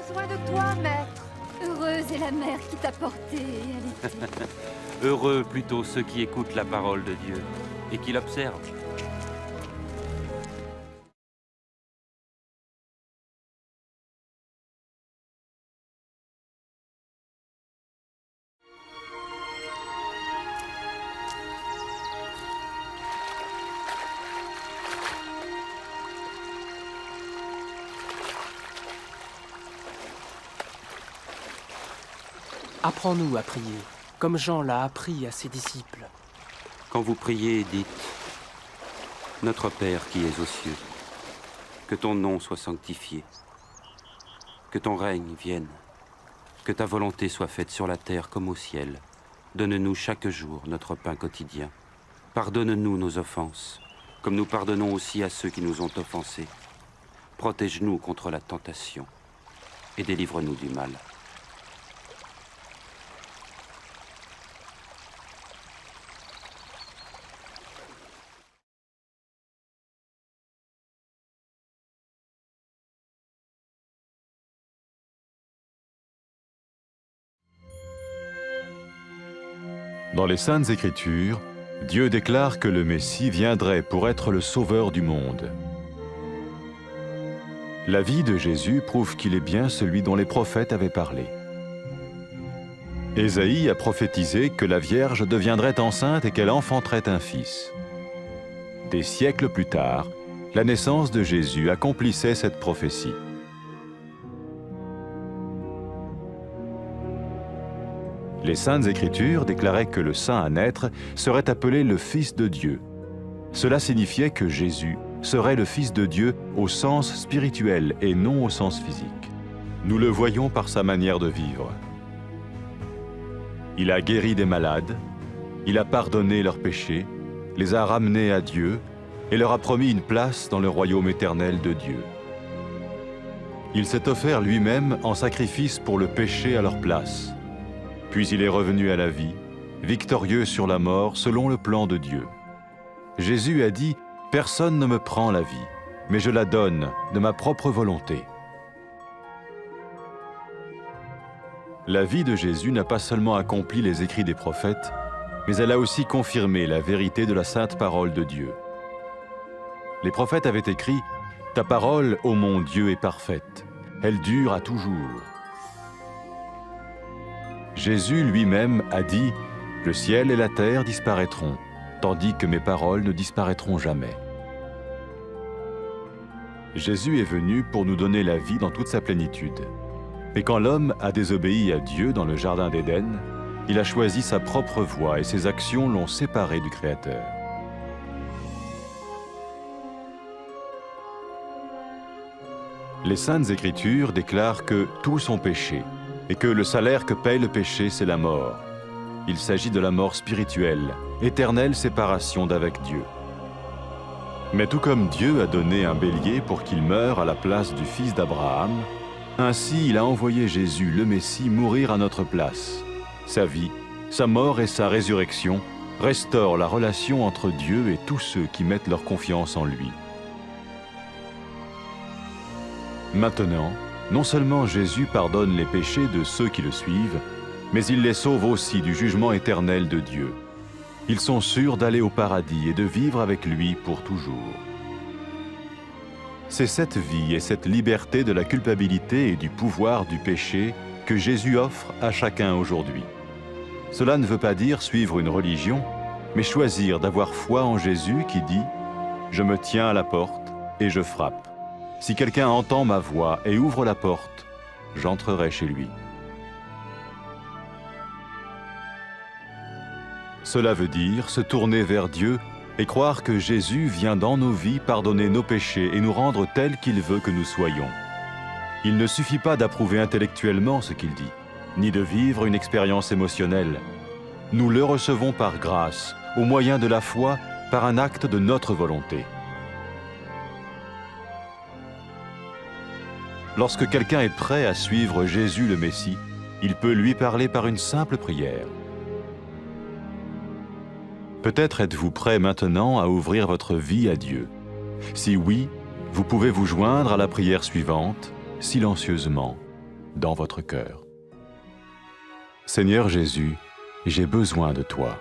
besoin de toi, maître. Heureuse est la mère qui t'a porté et allaitée. Heureux plutôt ceux qui écoutent la parole de Dieu et qui l'observent. Apprends-nous à prier, comme Jean l'a appris à ses disciples. Quand vous priez, dites « Notre Père qui es aux cieux, que ton nom soit sanctifié, que ton règne vienne, que ta volonté soit faite sur la terre comme au ciel. Donne-nous chaque jour notre pain quotidien. Pardonne-nous nos offenses, comme nous pardonnons aussi à ceux qui nous ont offensés. Protège-nous contre la tentation et délivre-nous du mal. » Dans les Saintes Écritures, Dieu déclare que le Messie viendrait pour être le sauveur du monde. La vie de Jésus prouve qu'il est bien celui dont les prophètes avaient parlé. Ésaïe a prophétisé que la Vierge deviendrait enceinte et qu'elle enfanterait un fils. Des siècles plus tard, la naissance de Jésus accomplissait cette prophétie. Les Saintes Écritures déclaraient que le saint à naître serait appelé le Fils de Dieu. Cela signifiait que Jésus serait le Fils de Dieu au sens spirituel et non au sens physique. Nous le voyons par sa manière de vivre. Il a guéri des malades, il a pardonné leurs péchés, les a ramenés à Dieu et leur a promis une place dans le royaume éternel de Dieu. Il s'est offert lui-même en sacrifice pour le péché à leur place. Puis il est revenu à la vie, victorieux sur la mort selon le plan de Dieu. Jésus a dit « Personne ne me prend la vie, mais je la donne de ma propre volonté. » La vie de Jésus n'a pas seulement accompli les écrits des prophètes, mais elle a aussi confirmé la vérité de la sainte parole de Dieu. Les prophètes avaient écrit « Ta parole, ô mon Dieu, est parfaite, elle dure à toujours. » Jésus lui-même a dit « Le ciel et la terre disparaîtront, tandis que mes paroles ne disparaîtront jamais. » Jésus est venu pour nous donner la vie dans toute sa plénitude. Et quand l'homme a désobéi à Dieu dans le jardin d'Éden, il a choisi sa propre voie et ses actions l'ont séparé du Créateur. Les Saintes Écritures déclarent que tous ont péché et que le salaire que paye le péché, c'est la mort. Il s'agit de la mort spirituelle, éternelle séparation d'avec Dieu. Mais tout comme Dieu a donné un bélier pour qu'il meure à la place du fils d'Abraham, ainsi il a envoyé Jésus, le Messie, mourir à notre place. Sa vie, sa mort et sa résurrection restaurent la relation entre Dieu et tous ceux qui mettent leur confiance en lui. Maintenant, non seulement Jésus pardonne les péchés de ceux qui le suivent, mais il les sauve aussi du jugement éternel de Dieu. Ils sont sûrs d'aller au paradis et de vivre avec lui pour toujours. C'est cette vie et cette liberté de la culpabilité et du pouvoir du péché que Jésus offre à chacun aujourd'hui. Cela ne veut pas dire suivre une religion, mais choisir d'avoir foi en Jésus qui dit « Je me tiens à la porte et je frappe. Si quelqu'un entend ma voix et ouvre la porte, j'entrerai chez lui. » Cela veut dire se tourner vers Dieu et croire que Jésus vient dans nos vies pardonner nos péchés et nous rendre tels qu'il veut que nous soyons. Il ne suffit pas d'approuver intellectuellement ce qu'il dit, ni de vivre une expérience émotionnelle. Nous le recevons par grâce, au moyen de la foi, par un acte de notre volonté. Lorsque quelqu'un est prêt à suivre Jésus le Messie, il peut lui parler par une simple prière. Peut-être êtes-vous prêt maintenant à ouvrir votre vie à Dieu. Si oui, vous pouvez vous joindre à la prière suivante, silencieusement. dans votre cœur. Seigneur Jésus, j'ai besoin de toi.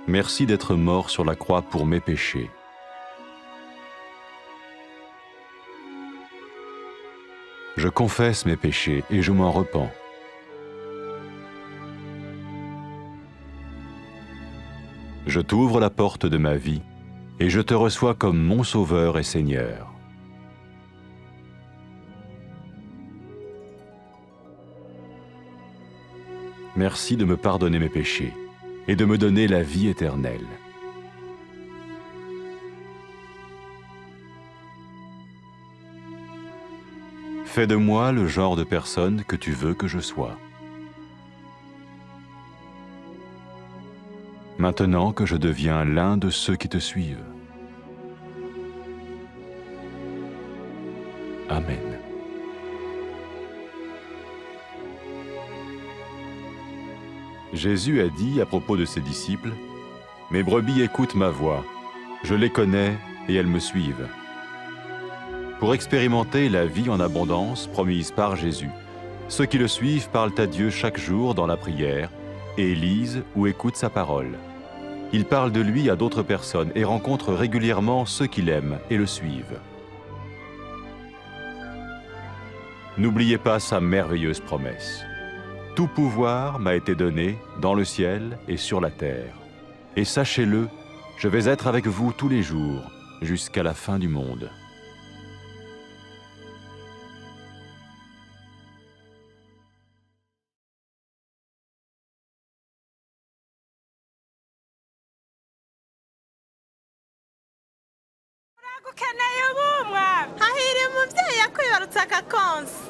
Merci d'être mort sur la croix pour mes péchés. Je confesse mes péchés et je m'en repens. Je t'ouvre la porte de ma vie et je te reçois comme mon Sauveur et Seigneur. Merci de me pardonner mes péchés et de me donner la vie éternelle. Fais de moi le genre de personne que tu veux que je sois. Maintenant que je deviens l'un de ceux qui te suivent. Amen. Jésus a dit à propos de ses disciples, « Mes brebis écoutent ma voix, je les connais et elles me suivent. » Pour expérimenter la vie en abondance promise par Jésus, ceux qui le suivent parlent à Dieu chaque jour dans la prière et lisent ou écoutent sa parole. Ils parlent de lui à d'autres personnes et rencontrent régulièrement ceux qui l'aiment et le suivent. N'oubliez pas sa merveilleuse promesse. Tout pouvoir m'a été donné dans le ciel et sur la terre. Et sachez-le, je vais être avec vous tous les jours, jusqu'à la fin du monde. Ukeneye ubumwa hahiriye umuvyeyi yakwibarutse agakonsi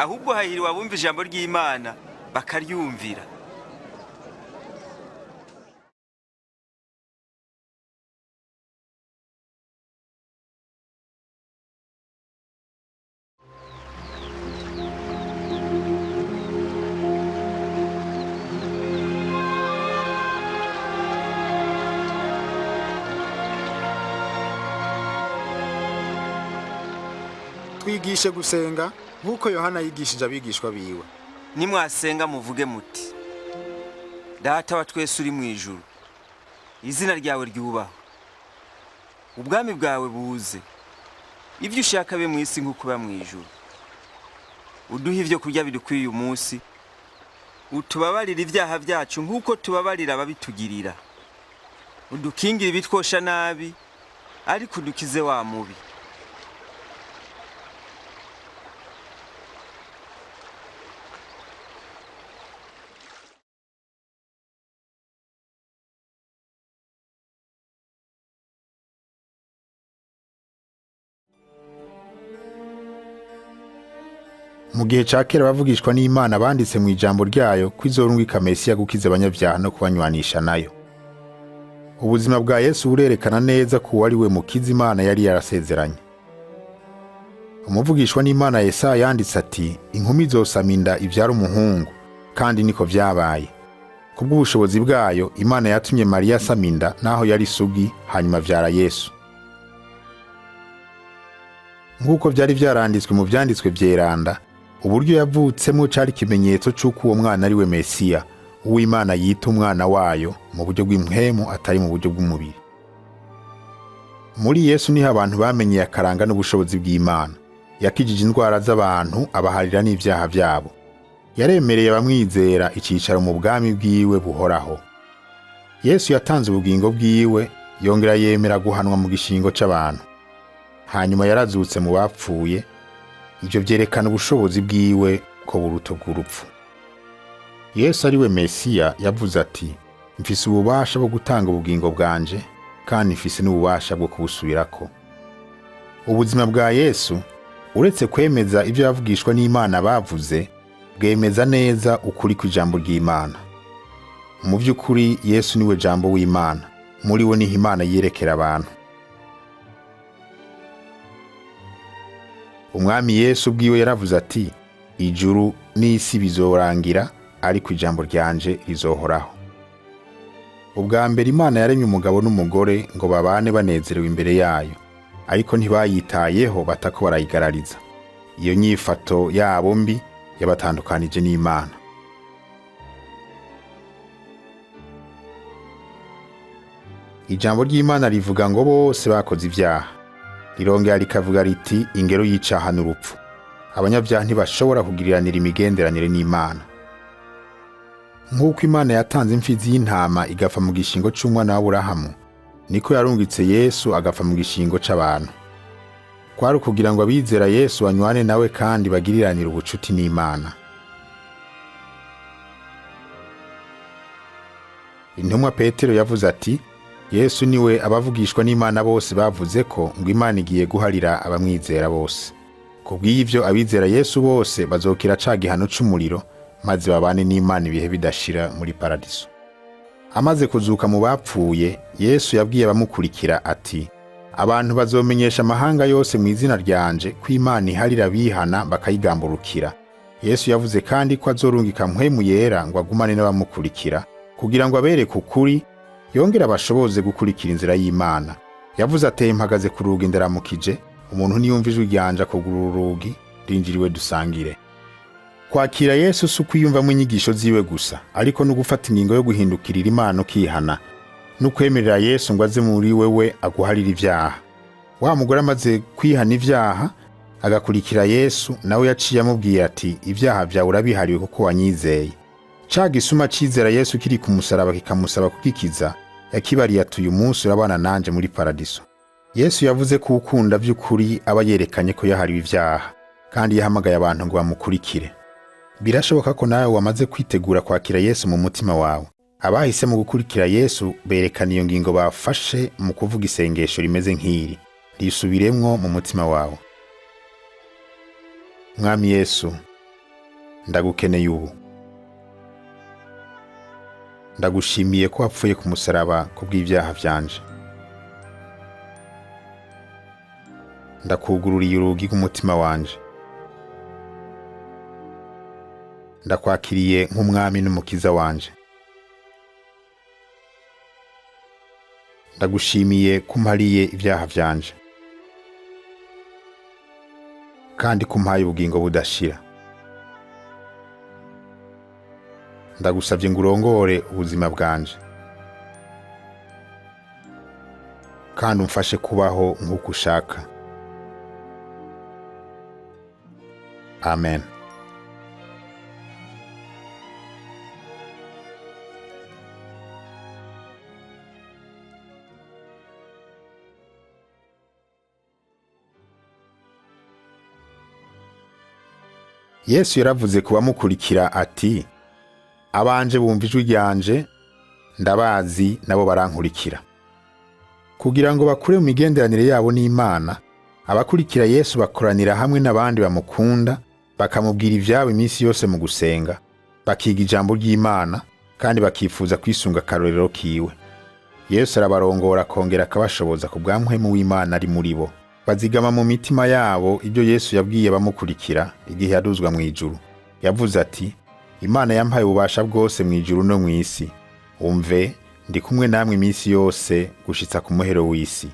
ahubwo hahiriwe abumva ijambo ry'Imana bakaryumvira. Twigishe gusenga nk'uko Yohana yigishije abigishwa biwe. Nimwasenga muvuge muti: Data wa twese uri mu ijuru, izina ryawe ryubahwe, ubwami bwawe buze, ibyo ushaka be mu isi nk'uko biba mu ijuru. Uduhe ibyo kurya bidukwiye uyu munsi, utubabarire ibyaha byacu nk'uko tubabarira ababitugirira. Udukingire ibitwosha nabi, ariko udukize wa mubi. Mu gihe ca kera bavugishwa n'Imana banditse mu ijambo ryayo kwizorungika Mesiya gukiza abanyabyaha no kubanywanisha nayo. Ubuzima bwa Yesu burerekana neza ko wari we mukiza Imana yari yarasezeranye. Umuvugishwa n'Imana Yesaya yanditse ati, inkumi zosama inda ivyara umuhungu, kandi niko vyabaye. Kubw'ubushobozi bwayo Imana yatumye Mariya asama inda naho yari isugi, hanyuma avyara Yesu. Nk'uko vyari vyaranditswe mu vyanditswe vyeranda, uburyo yavutsemo cari ikimenyetso c'uko uwo mwana ari we Mesiya, uw'Imana yita umwana wayo mu buryo bw'impwemu atari mu buryo bw'umubiri. Muri Yesu niho abantu bamenyeye akaranga n'ubushobozi bw'Imana. Yakijije indwara z'abantu, abaharira n'ivyaha vyabo. Yaremereye abamwizera icicaro mu bwami bwiwe buhoraho. Yesu yatanze ubugingo bwiwe, yongera yemera guhanwa mu gishingo c'abantu. Hanyuma yarazutse mu bapfuye. Ivyo vyerekana ubushobozi bwiwe ko buruta bw'urupfu. Yesu ari we Mesiya yavuze ati, mfise ububasha bwo gutanga ubugingo bwanje, kandi mfise n'ububasha bwo kubusubirako. Ubuzima bwa Yesu, uretse kwemeza ivyo yavugishwa n'Imana bavuze, bwemeza neza ukuri kw'ijambo ry'Imana. Mu vy'ukuri Yesu niwe jambo w'Imana, muri we niho Imana yerekera abantu. Umwami Yesu bwiwe yaravuze ati, ijuru n'isi bizorangira, ariko ijambo ryanje rizohoraho. Ubwa mbere Imana yaremye umugabo n'umugore ngo babane banezerewe imbere yayo. ariko ntibayitayeho batako barayigarariza. Iyo nyifato yabo mbi yabatandukanije n'Imana. Ijambo ry'Imana rivuga ngo bose bakoze ibyaha. Rirongera rikavuga riti ingero y'icaha n'urupfu. Abanyabyaha ntibashobora kugiriranira imigenderanire n'Imana. Nk'uko Imana yatanze imfizi y'intama igapfa mu gishingo c'umwana wa Aburahamu, niko yarungitse Yesu agapfa mu gishingo c'abantu. Kwari kugira ngo abizera Yesu banywane nawe kandi bagiriranire ubucuti n'Imana. Intumwa Petero yavuze ati, Yesu niwe abavugishwa n'Imana bose bavuze ko ngo Imana igiye guharira abamwizera bose. Kubw'ivyo abizera Yesu bose bazokira ca gihano c'umuriro, maze babane n'Imana ibihe bidashira muri paradiso. Amaze kuzuka mu bapfuye, Yesu yabwiye abamukurikira ati, abantu bazomenyesha amahanga yose mu izina ryanje ko Imana iharira bihana bakayigamburukira. Yesu yavuze kandi ko azorungika mpwemu yera ngo agumane n'abamukurikira, kugira ngo abereke ukuri, yongera abashoboze gukurikira inzira y'Imana. Yavuze ati, mpagaze ku rugi ndaramukije, umuntu niyumva ijwi ryanje akugurura urugi, rinjiriwe dusangire. Kwakira Yesu si ukwiyumvamo inyigisho ziwe gusa, ariko no gufata ingingo yo guhindukirira Imana ukihana, no kwemerera Yesu ngo aze muri wewe aguharira ibyaha. Wa mugore amaze kwihana ibyaha, agakurikira Yesu, nawe yaciye amubwiye ati, ibyaha byawe urabihariwe kuko wanyizeye. Ca gisuma cizera Yesu kiri ku musaraba kikamusaba kugikiza, yakibariye ati, uyu munsi urabana nanje muri paradiso. Yesu yavuze ko ukunda by'ukuri aba yerekanye ko yahariwe ibyaha, kandi yahamagaye abantu ngo bamukurikire. Birashoboka ko nawe wamaze kwitegura kwakira Yesu mu mutima wawe. Abahise mu gukurikira Yesu berekana iyo ngingo bafashe mu kuvuga isengesho rimeze nk'iri. Risubiremwo mu mutima wawe. Mwami Yesu, ndagukeneye ubu. Ndagushimiye ko wapfuye ku musaraba kubw'ibyaha byanje. Ndakugururiye urugi rw'umutima wanje. Ndakwakiriye nk'umwami n'umukiza wanje. Ndagushimiye ko umpariye ibyaha byanje, kandi ko umpaye ubugingo budashira. Ndagusabye ngo urongore ubuzima bwanje, kandi umfashe kubaho nk'uko ushaka. Amen. Yesu yaravuze ku bamukurikira ati, abanje bumva ijwi ryanje, ndabazi nabo barankurikira. Kugira ngo bakure mu migenderanire yabo n'Imana, abakurikira Yesu bakoranira hamwe n'abandi bamukunda, bakamubwira ivyabo iminsi yose mu gusenga, bakiga ijambo ry'Imana, kandi bakifuza kwisunga akarorero kiwe. Yesu arabarongora akongera akabashoboza ku bwa mpwemu w'Imana ari muri bo. Bazigama mu mitima yabo ibyo Yesu yabwiye bamukurikira igihe yaduzwa mu ijuru. Yavuze ati, Imana yampaye ububasha bwose mu ijuru no mu isi. Umve, ndi kumwe namwe iminsi yose gushitsa ku muhero w'isi.